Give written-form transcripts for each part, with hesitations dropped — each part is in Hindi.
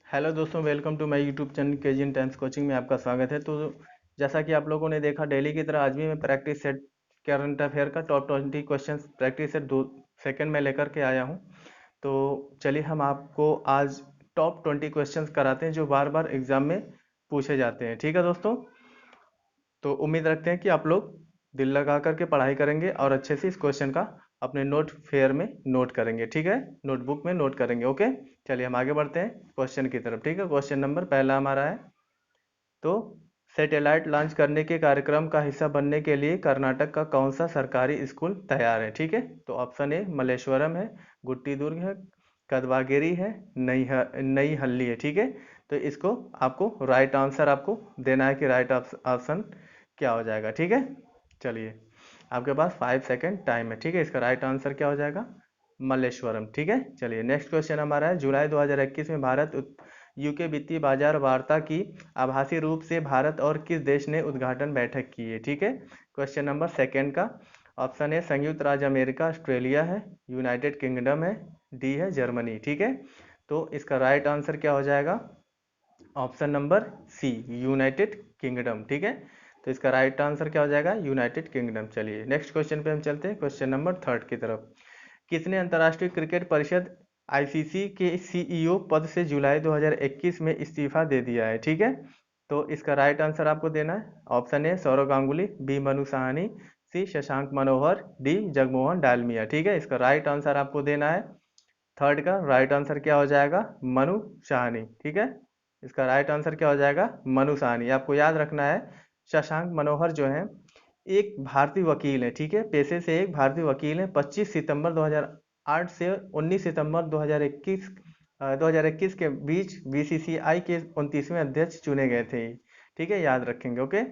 हेलो दोस्तों, welcome to my YouTube channel KGN Times coaching में आपका स्वागत है। तो जैसा कि आप लोगों ने देखा, डेली की तरह आज भी मैं प्रैक्टिस सेट करंट अफेयर का top 20 questions practice set 2 second में लेकर के आया हूं। तो चलिए हम आपको आज टॉप 20 क्वेश्चंस कराते हैं जो बार बार एग्जाम में पूछे जाते हैं। ठीक है दोस्तों, तो उम्मीद रखते हैं कि आप लोग दिल लगा करके पढ़ाई करेंगे और अच्छे से इस क्वेश्चन का अपने नोट फेयर में नोट करेंगे। ठीक है, नोटबुक में नोट करेंगे। ओके, चलिए हम आगे बढ़ते हैं क्वेश्चन की तरफ। ठीक है, क्वेश्चन नंबर पहला हमारा है, तो सैटेलाइट लॉन्च करने के कार्यक्रम का हिस्सा बनने के लिए कर्नाटक का कौन सा सरकारी स्कूल तैयार है। ठीक है, तो ऑप्शन ए मल्लेश्वरम है, गुट्टी दुर्ग है, कदवागिरी है, नई हल्ली है। ठीक है, तो इसको आपको राइट आंसर आपको देना है कि राइट ऑप्शन क्या हो जाएगा। ठीक है, चलिए आपके पास 5 सेकेंड टाइम है। ठीक है, इसका राइट आंसर क्या हो जाएगा? मल्लेश्वरम। ठीक है, चलिए नेक्स्ट क्वेश्चन हमारा है, जुलाई 2021 में भारत यूके वित्तीय बाजार वार्ता की आभासी रूप से भारत और किस देश ने उद्घाटन बैठक की है। ठीक है, क्वेश्चन नंबर सेकेंड का ऑप्शन है संयुक्त राज्य अमेरिका, ऑस्ट्रेलिया है, यूनाइटेड किंगडम है, डी है जर्मनी। ठीक है, तो इसका राइट आंसर क्या हो जाएगा? Option number C, United Kingdom. ठीक है, तो इसका राइट आंसर क्या हो जाएगा? United Kingdom. चलिए नेक्स्ट क्वेश्चन पे हम चलते हैं, क्वेश्चन नंबर थर्ड की तरफ। किसने अंतर्राष्ट्रीय क्रिकेट परिषद आईसीसी के सीईओ पद से जुलाई 2021 में इस्तीफा दे दिया है। ठीक है, तो इसका राइट आंसर आपको देना है। Option A Sourav Ganguly, B Manu Sawhney, C Shashank Manohar, D Jagmohan Dalmiya. ठीक है, इसका राइट आंसर आपको देना है। थर्ड का राइट आंसर क्या हो जाएगा? मनु साहनी। ठीक है, इसका राइट आंसर क्या हो जाएगा? मनु साहनी। आपको याद रखना है, शशांक मनोहर जो है एक भारतीय वकील है। ठीक है, पेशे से एक भारतीय वकील है। 25 सितंबर 2008 से 19 सितंबर 2021 के बीच बीसीसीआई के 29वें अध्यक्ष चुने गए थे। ठीक है, याद रखेंगे। ओके,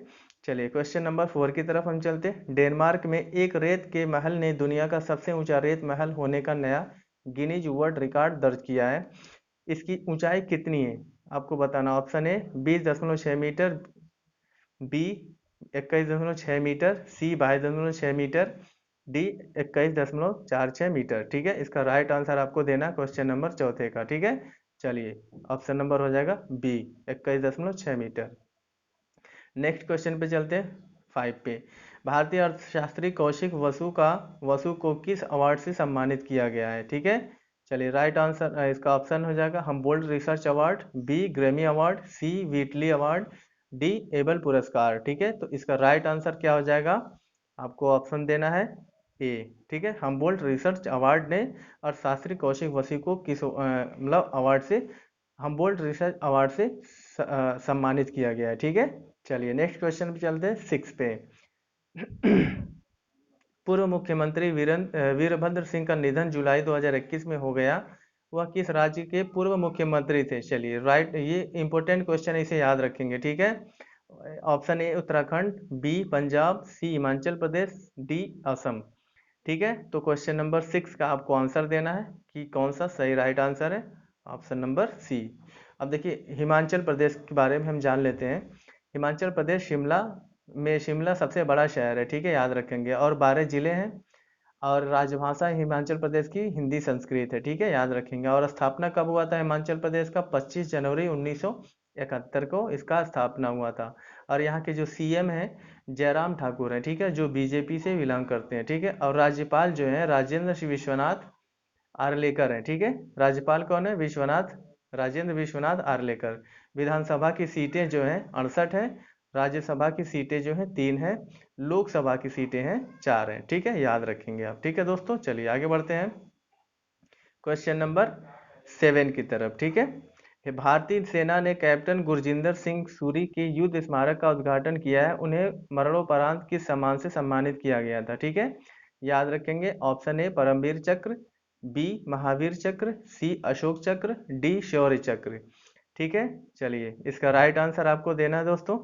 चलिए क्वेश्चन नंबर 4 की तरफ हम चलते हैं। डेनमार्क में एक रेत के महल ने दुनिया का सबसे ऊंचा रेत महल होने का नया गिनीज वर्ल्ड रिकॉर्ड दर्ज किया है। इसकी ऊंचाई कितनी है आपको बताना। Option A 20.6 metre, B 21.6 metre, C 22.6 metre, D 21.46 metre. ठीक है, इसका राइट आंसर आपको देना क्वेश्चन नंबर चौथे का। ठीक है, चलिए ऑप्शन नंबर हो जाएगा बी, 21.6 मीटर। नेक्स्ट क्वेश्चन पे चलते हैं, 5 पे। भारतीय अर्थशास्त्री कौशिक वसु को किस अवार्ड से सम्मानित किया गया है। ठीक है, चलिए राइट आंसर इसका ऑप्शन हो जाएगा Humboldt research award, B Grammy award, C Wheatley award, D Abel पुरस्कार। ठीक है, तो इसका राइट आंसर क्या हो जाएगा? आपको ऑप्शन देना है ए। ठीक है, हम्बोल्ट रिसर्च अवार्ड ने अर्थशास्त्री कौशिक वसु को किस मतलब अवार्ड से, हम्बोल्ट रिसर्च अवार्ड से सम्मानित किया गया है। ठीक है, चलिए नेक्स्ट क्वेश्चन पे चलते हैं, 6 पे। पूर्व मुख्यमंत्री वीरभद्र सिंह का निधन जुलाई 2021 में हो गया। वह किस राज्य के पूर्व मुख्यमंत्री थे? चलिए राइट, ये इंपॉर्टेंट क्वेश्चन है, इसे याद रखेंगे। ठीक है, option A Uttarakhand, B Punjab, C Himachal Pradesh, D Assam. ठीक है, तो क्वेश्चन नंबर 6 का आपको आंसर देना है कि कौन सा सही राइट आंसर है। Option number C. अब देखिए हिमाचल प्रदेश के बारे में हम जान लेते हैं। हिमाचल प्रदेश शिमला सबसे बड़ा शहर है। ठीक है, याद रखेंगे, और 12 जिले हैं, और राजभाषा हिमाचल प्रदेश की हिंदी संस्कृत है। ठीक है, याद रखेंगे। और स्थापना कब हुआ था हिमाचल प्रदेश का? 25 जनवरी 1971 को इसका स्थापना हुआ था। और यहाँ के जो सीएम हैं जयराम ठाकुर हैं। ठीक है, जो बीजेपी से बिलोंग करते हैं। ठीक है, और राज्यपाल जो है राजेंद्र सिंह विश्वनाथ आर्लेकर हैं। ठीक है, राज्यपाल कौन है? राजेंद्र विश्वनाथ आर्लेकर। विधानसभा की सीटें जो हैं 68 हैं, राज्यसभा की सीटें जो हैं 3 हैं, लोकसभा की सीटें हैं 4 हैं। ठीक है, याद रखेंगे आप। ठीक है दोस्तों, चलिए आगे बढ़ते हैं क्वेश्चन नंबर 7 की तरफ। ठीक है, भारतीय सेना ने कैप्टन गुरजिंदर सिंह सूरी के युद्ध स्मारक का उद्घाटन किया है। उन्हें मरणोपरांत किस सम्मान से सम्मानित किया गया था? ठीक है, याद रखेंगे। ऑप्शन ए परमवीर चक्र, बी महावीर चक्र, सी अशोक चक्र, डी शौर्य चक्र। ठीक है, चलिए इसका राइट आंसर आपको देना है दोस्तों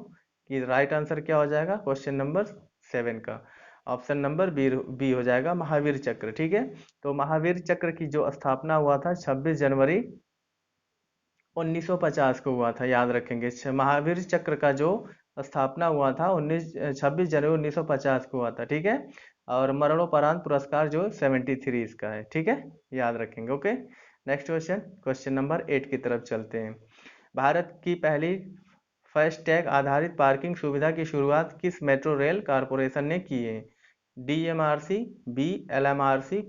कि राइट आंसर क्या हो जाएगा क्वेश्चन नंबर 7 का। ऑप्शन नंबर बी बी हो जाएगा महावीर चक्र। ठीक है, तो महावीर चक्र की जो स्थापना हुआ था 26 जनवरी 1950 को हुआ था। याद रखेंगे, महावीर चक्र का जो स्थापना हुआ था 26 जनवरी 1950 को हुआ था। ठीक है, और मरणोपरांत पुरस्कार जो 73 इसका है। ठीक है, याद रखेंगे। Okay, next question, question number 8 की तरफ चलते हैं। भारत की पहली फास्टैग आधारित पार्किंग सुविधा की शुरुआत किस मेट्रो रेल कारपोरेशन ने की है? DMRC, बी LMRC,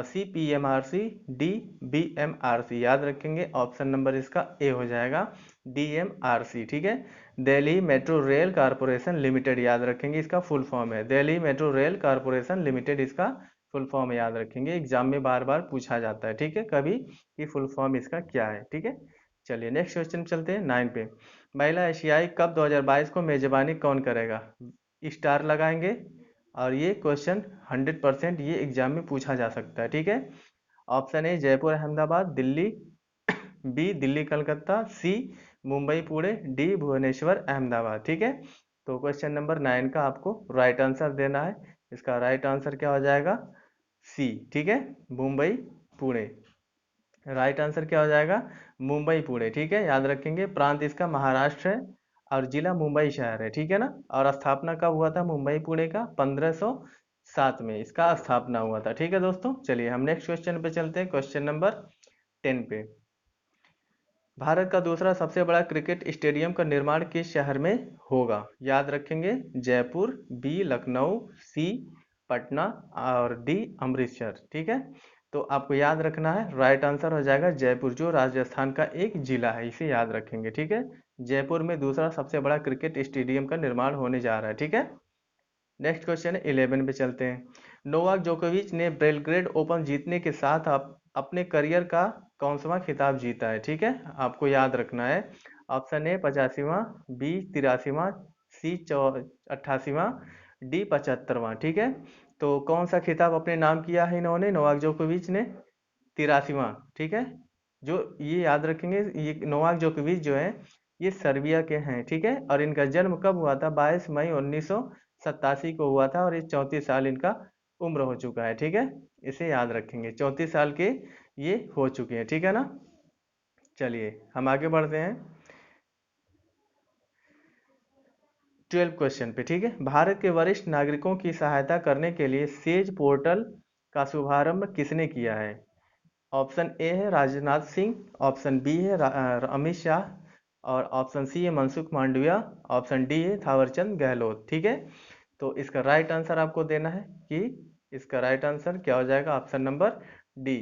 सी PMRC, डी BMRC। याद रखेंगे, ऑप्शन नंबर इसका ए हो जाएगा, DMRC। ठीक है, Delhi metro rail corporation limited, याद रखेंगे इसका फुल फॉर्म है Delhi metro rail corporation limited, इसका फुल फॉर्म याद रखेंगे, एग्जाम में बार बार पूछा जाता है। ठीक है, कभी कि फुल फॉर्म इसका क्या है। ठीक है, चलिए नेक्स्ट क्वेश्चन चलते हैं 9 पे। महिला एशियाई कप 2022 को मेजबानी कौन करेगा? स्टार लगाएंगे, और ये क्वेश्चन 100% ये एग्जाम में पूछा जा सकता है। ठीक है, option A Jaipur Ahmedabad Delhi, B Delhi Calcutta, C Mumbai Pune, D Bhubaneswar Ahmedabad. ठीक है, तो क्वेश्चन नंबर 9 का आपको राइट आंसर देना है। इसका राइट आंसर क्या हो जाएगा? सी। ठीक है, मुंबई पुणे। राइट आंसर क्या हो जाएगा? मुंबई पुणे। ठीक है, याद रखेंगे, प्रांत इसका महाराष्ट्र है और जिला मुंबई शहर है। ठीक है ना, और स्थापना कब हुआ था मुंबई पुणे का? 1507 में इसका स्थापना हुआ था। ठीक है दोस्तों, चलिए हम नेक्स्ट क्वेश्चन पे चलते हैं, क्वेश्चन नंबर 10 पे। भारत का दूसरा सबसे बड़ा क्रिकेट स्टेडियम का निर्माण किस शहर में होगा? याद रखेंगे, जयपुर, बी लखनऊ, सी पटना, और डी अमृतसर। ठीक है, तो आपको याद रखना है, राइट आंसर हो जाएगा जयपुर, जो राजस्थान का एक जिला है, इसे याद रखेंगे। ठीक है, जयपुर में दूसरा सबसे बड़ा क्रिकेट स्टेडियम का निर्माण होने जा रहा है। ठीक है, नेक्स्ट क्वेश्चन 11 पे चलते हैं। नोवाक जोकोविच ने बेलग्रेड ओपन जीतने के साथ अपने करियर का कौनसवां खिताब जीता है? ठीक है, आपको याद रखना है, ऑप्शन ए 85वां, बी 83वां, सी 88वां, डी 75वां। ठीक है, तो कौन सा खिताब अपने नाम किया है इन्होंने, नोवाक जोकोविच ने? 83वां। ठीक है, जो ये याद रखेंगे, ये नोवाक जोकोविच जो है ये सर्बिया के हैं। ठीक है, और इनका जन्म कब हुआ था? 22 मई 1987 को हुआ था, और ये 34 साल इनका उम्र हो चुका है। ठीक है, इसे याद रखेंगे, 34 साल के ये हो चुके हैं। ठीक है ना, चलिए हम आगे बढ़ते हैं 12 क्वेश्चन पे। ठीक है, भारत के वरिष्ठ नागरिकों की सहायता करने के लिए सेज पोर्टल का शुभारंभ किसने किया है? ऑप्शन ए है राजनाथ सिंह, ऑप्शन बी है अमित शाह, और ऑप्शन सी है मनसुख मांडविया, ऑप्शन डी है थावरचंद गहलोत। ठीक है, तो इसका राइट आंसर आपको देना है कि इसका राइट आंसर क्या हो जाएगा? Option number D,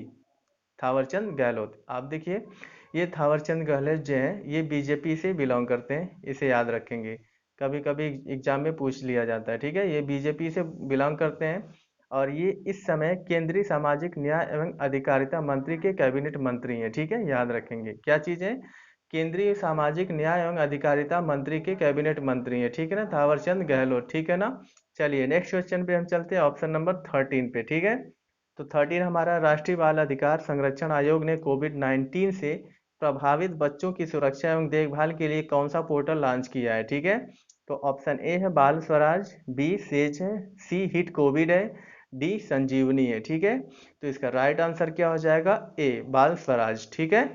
Thawarchand Gehlot. आप देखिए, ये थावरचंद गहलोत जो हैं ये बीजेपी से बिलोंग करते हैं, इसे याद रखेंगे, कभी कभी एग्जाम में पूछ लिया जाता है। ठीक है, ये बीजेपी से बिलोंग करते हैं, और ये इस समय केंद्रीय सामाजिक न्याय एवं अधिकारिता मंत्री के कैबिनेट मंत्री हैं। ठीक है, याद रखेंगे क्या चीजें, केंद्रीय सामाजिक न्याय एवं अधिकारिता मंत्री के कैबिनेट मंत्री हैं। ठीक है ना, थावरचंद गहलोत। ठीक है ना, चलिए नेक्स्ट क्वेश्चन पे हम चलते हैं, ऑप्शन नंबर 13 पे। ठीक है, तो 13 हमारा, राष्ट्रीय बाल अधिकार संरक्षण आयोग ने कोविड-19 से प्रभावित बच्चों की सुरक्षा एवं देखभाल के लिए कौन सा पोर्टल लॉन्च किया है? ठीक है, तो ऑप्शन ए है बाल स्वराज, बी सेज है, सी हिट कोविड है, डी संजीवनी है। ठीक है, तो इसका राइट आंसर क्या हो जाएगा? ए बाल स्वराज। ठीक है,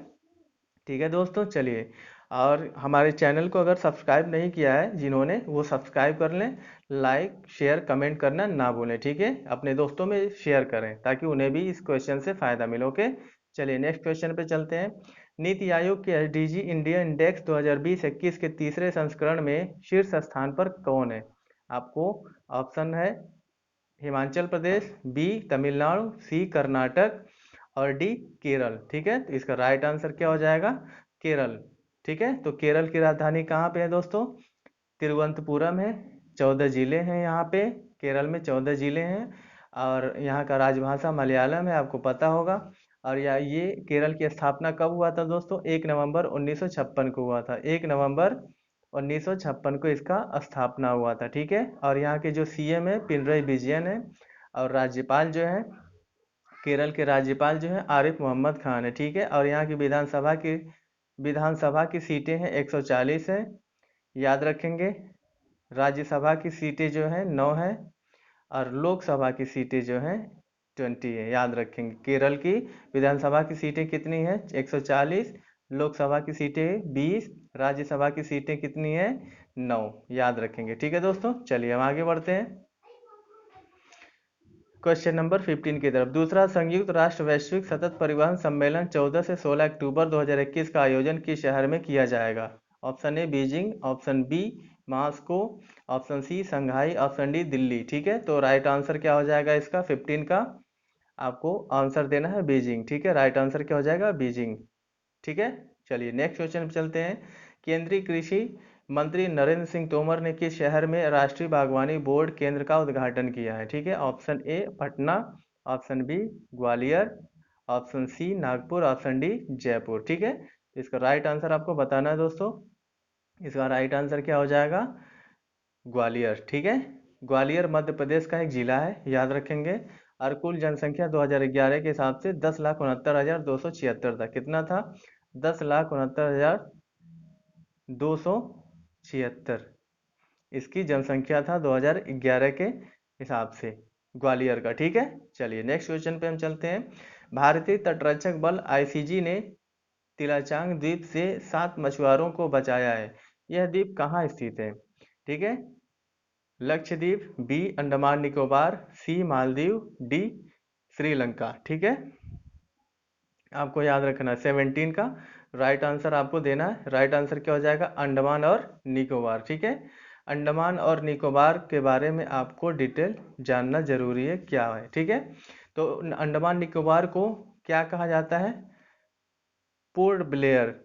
ठीक है दोस्तों, चलिए, और हमारे चैनल को अगर सब्सक्राइब नहीं किया है जिन्होंने, वो सब्सक्राइब कर लें, लाइक शेयर कमेंट करना ना भूलें। ठीक है, अपने दोस्तों में शेयर करें ताकि उन्हें भी इस क्वेश्चन से फ़ायदा मिले। ओके, चलिए नेक्स्ट क्वेश्चन पे चलते हैं। नीति आयोग के एसडीजी इंडिया इंडेक्स 2020-21 के तीसरे संस्करण में शीर्ष स्थान पर कौन है? आपको ऑप्शन है हिमाचल प्रदेश, बी तमिलनाडु, सी कर्नाटक, और डी केरल। ठीक है, तो इसका राइट आंसर क्या हो जाएगा? केरल। ठीक है, तो केरल की राजधानी कहाँ पे है दोस्तों? तिरुवनंतपुरम है। 14 जिले हैं यहाँ पे, केरल में 14 जिले हैं, और यहाँ का राजभाषा मलयालम है, आपको पता होगा। और ये केरल की स्थापना कब हुआ था दोस्तों? 1 नवंबर 1956 को हुआ था, 1 नवंबर 1956 को इसका स्थापना हुआ था। ठीक है, और यहाँ के जो सीएम है पिनरई विजयन है, और राज्यपाल जो है, केरल के राज्यपाल जो है आरिफ मोहम्मद खान है। ठीक है, और यहाँ की विधानसभा की सीटें हैं 140 है, याद रखेंगे। राज्यसभा की सीटें जो हैं 9 है, और लोकसभा की सीटें जो हैं 20 है, याद रखेंगे। केरल की विधानसभा की सीटें कितनी हैं? 140, लोकसभा की सीटें 20, राज्यसभा की सीटें कितनी हैं? 9, याद रखेंगे। ठीक है दोस्तों, चलिए हम आगे बढ़ते हैं। क्वेश्चन नंबर 15 की तरफ। दूसरा, संयुक्त राष्ट्र वैश्विक सतत परिवहन सम्मेलन 14 से 16 अक्टूबर 2021 का आयोजन किस शहर में किया जाएगा? Option A Beijing, option B Moscow, option C Shanghai, option D Delhi. ठीक है, तो राइट आंसर क्या हो जाएगा इसका 15 का? आपको आंसर देना है बीजिंग। ठीक है, राइट आंसर क्या हो जाएगा? बीजिंग। ठीक है, चलिए नेक्स्ट क्वेश्चन पे चलते हैं। केंद्रीय कृषि मंत्री नरेंद्र सिंह तोमर ने किस शहर में राष्ट्रीय बागवानी बोर्ड केंद्र का उद्घाटन किया है? ठीक है, option A Patna, option B Gwalior, option C Nagpur, option D Jaipur. ठीक है, तो इसका राइट आंसर आपको बताना है दोस्तों। इसका राइट आंसर क्या हो जाएगा? ग्वालियर। ठीक है, ग्वालियर मध्य प्रदेश का एक जिला है, याद रखेंगे। और कुल जनसंख्या 2011 के हिसाब से 10,69,276 था। कितना था? 10,69,276 इसकी जनसंख्या था 2011 के हिसाब से ग्वालियर का। ठीक है, चलिए नेक्स्ट क्वेश्चन पे हम चलते हैं। भारतीय तटरक्षक बल आईसीजी ने तिलाचांग द्वीप से 7 मछुआरों को बचाया है। यह द्वीप कहाँ स्थित है? ठीक है, लक्षद्वीप, बी अंडमान निकोबार, सी मालदीव, डी श्रीलंका। ठीक है, आपको याद रखना 17 का राइट आंसर आपको देना है। राइट आंसर क्या हो जाएगा? अंडमान और निकोबार। ठीक है, अंडमान और निकोबार के बारे में आपको डिटेल जानना जरूरी है क्या है। ठीक है, तो अंडमान निकोबार को क्या कहा जाता है? Port Blair.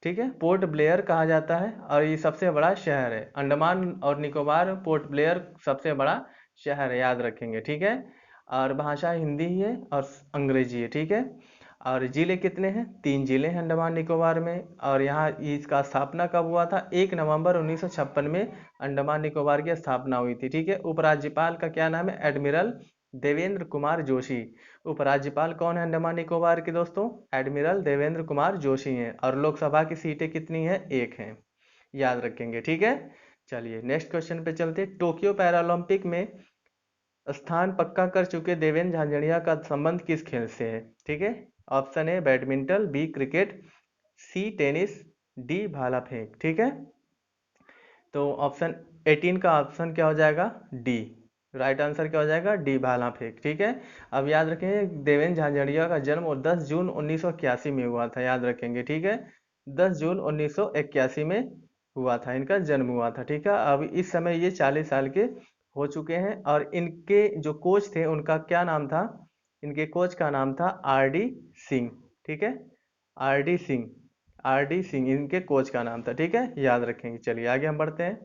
ठीक है, पोर्ट ब्लेयर कहा जाता है और ये सबसे बड़ा शहर है। अंडमान और निकोबार पोर्ट ब्लेयर सबसे बड़ा शहर है, याद रखेंगे। ठीक है, और भाषा हिंदी ही है और अंग्रेजी है। ठीक है, और जिले कितने हैं? 3 जिले हैं अंडमान निकोबार में। और यहाँ इसका स्थापना कब हुआ था? 1 नवंबर 1956 में अंडमान निकोबार की स्थापना हुई थी। ठीक है, उपराज्यपाल का क्या नाम है? एडमिरल देवेंद्र कुमार जोशी। उपराज्यपाल कौन है अंडमान निकोबार के दोस्तों? एडमिरल देवेंद्र कुमार जोशी हैं। और लोकसभा की सीटें कितनी हैं? 1 हैं, याद रखेंगे। ठीक है, चलिए नेक्स्ट क्वेश्चन पे चलते हैं। टोक्यो पैरालंपिक में स्थान पक्का कर चुके देवेंद्र झांझड़िया का संबंध किस खेल से है? ठीक है, option A badminton, B cricket, C tennis, D भाला फेंक। ठीक है, तो ऑप्शन 18 का ऑप्शन क्या हो जाएगा? डी। राइट आंसर क्या हो जाएगा? डी भाला फेंक। ठीक है, अब याद रखेंगे देवेंद्र झांझड़िया का जन्म 10 जून 1981 में हुआ था, याद रखेंगे। ठीक है, 10 जून 1981 में हुआ था, इनका जन्म हुआ था। ठीक है, अब इस समय ये 40 साल के हो चुके हैं। और इनके जो कोच थे उनका क्या नाम था? इनके कोच का नाम था आर डी सिंह। ठीक है, R D Singh, R D Singh इनके कोच का नाम था। ठीक है, याद रखेंगे। चलिए आगे हम बढ़ते हैं।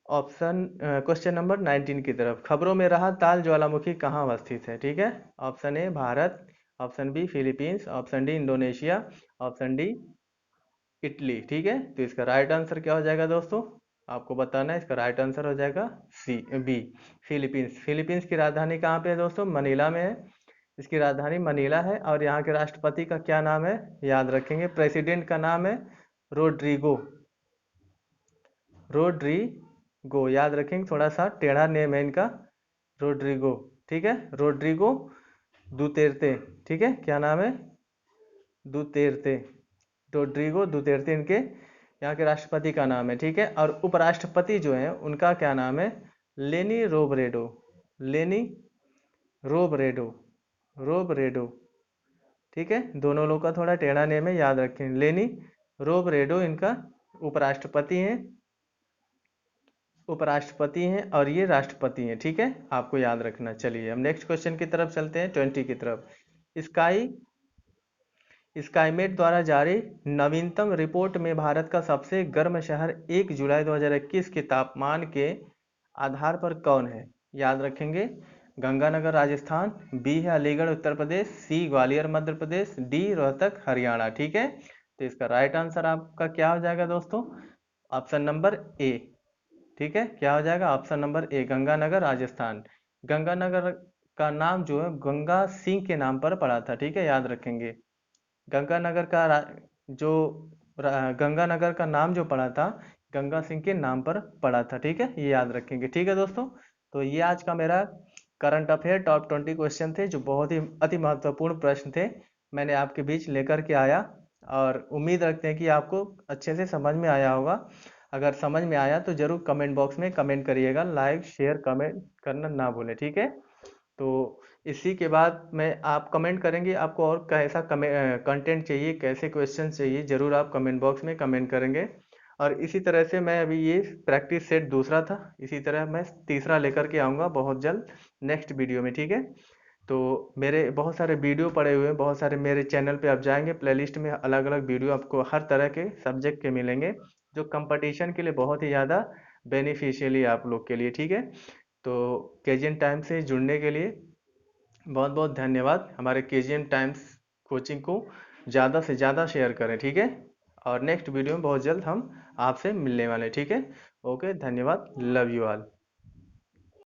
ऑप्शन क्वेश्चन नंबर 19 की तरफ। खबरों में रहा ताल ज्वालामुखी कहाँ अवस्थित है? ठीक है, option A Bharat, option B Philippines, option D Indonesia, option D Italy. ठीक है, तो इसका राइट आंसर क्या हो जाएगा दोस्तों? आपको बताना है। इसका राइट आंसर हो जाएगा सी बी फिलीपींस। फिलीपींस की राजधानी कहाँ पे है दोस्तों? मनीला में है। इसकी राजधानी मनीला है। और यहाँ के राष्ट्रपति का क्या नाम है? याद रखेंगे, प्रेसिडेंट का नाम है रोड्रिगो, रोड्रिगो। याद रखेंगे, थोड़ा सा टेढ़ा नेम है इनका, रोड्रिगो। ठीक है, रोड्रिगो दुतेर्ते। ठीक है, क्या नाम है? दुतेर्ते, रोड्रिगो दुतेर्ते इनके यहाँ के राष्ट्रपति का नाम है। ठीक है, और उपराष्ट्रपति जो है उनका क्या नाम है? लेनी रोब्रेडो, लेनी रोब्रेडो, रोब्रेडो। ठीक है, दोनों लोग का थोड़ा टेढ़ा नेम है, याद रखें। लेनी रोब्रेडो इनका उपराष्ट्रपति हैं, उपराष्ट्रपति हैं और ये राष्ट्रपति हैं। ठीक है, आपको याद रखना। चलिए हम नेक्स्ट क्वेश्चन की तरफ चलते हैं, 20 की तरफ। स्काई स्काईमेट द्वारा जारी नवीनतम रिपोर्ट में भारत का सबसे गर्म शहर 1 जुलाई 2021 के तापमान के आधार पर कौन है? याद रखेंगे, गंगानगर राजस्थान, बी है अलीगढ़ उत्तर प्रदेश, सी ग्वालियर मध्य प्रदेश, डी रोहतक हरियाणा। ठीक है, तो इसका राइट आंसर आपका क्या हो जाएगा दोस्तों? Option number A. ठीक है, क्या हो जाएगा? Option number A Ganganagar Rajasthan. Ganganagar का नाम जो है गंगा सिंह के नाम पर पड़ा था। ठीक है, याद रखेंगे। गंगानगर का जो गंगानगर का नाम जो पड़ा था गंगा सिंह के नाम पर पड़ा था। ठीक है, ये याद रखेंगे। ठीक है दोस्तों, तो ये आज का मेरा करंट अफेयर टॉप 20 क्वेश्चन थे, जो बहुत ही अति महत्वपूर्ण प्रश्न थे, मैंने आपके बीच लेकर के आया। और उम्मीद रखते हैं कि आपको अच्छे से समझ में आया होगा। अगर समझ में आया तो ज़रूर कमेंट बॉक्स में कमेंट करिएगा, लाइक शेयर कमेंट करना ना भूलें, ठीक है। तो इसी के बाद मैं आप कमेंट करेंगे आपको और कैसा कंटेंट चाहिए, कैसे क्वेश्चन चाहिए, ज़रूर आप कमेंट बॉक्स में कमेंट करेंगे। और इसी तरह से मैं अभी ये प्रैक्टिस सेट दूसरा था, इसी तरह मैं तीसरा लेकर के आऊँगा बहुत जल्द नेक्स्ट वीडियो में, ठीक है। तो मेरे बहुत सारे वीडियो पड़े हुए हैं, बहुत सारे मेरे चैनल पे आप जाएंगे प्लेलिस्ट में अलग अलग वीडियो आपको हर तरह के सब्जेक्ट के मिलेंगे, जो कंपटीशन के लिए बहुत ही ज़्यादा बेनिफिशियली आप लोग के लिए, ठीक है। तो केजीएन टाइम से जुड़ने के लिए बहुत बहुत धन्यवाद। हमारे केजीएन टाइम्स कोचिंग को ज़्यादा से ज़्यादा शेयर करें, ठीक है। और नेक्स्ट वीडियो में बहुत जल्द हम आपसे मिलने वाले हैं, ठीक है। ओके, धन्यवाद, लव यू ऑल।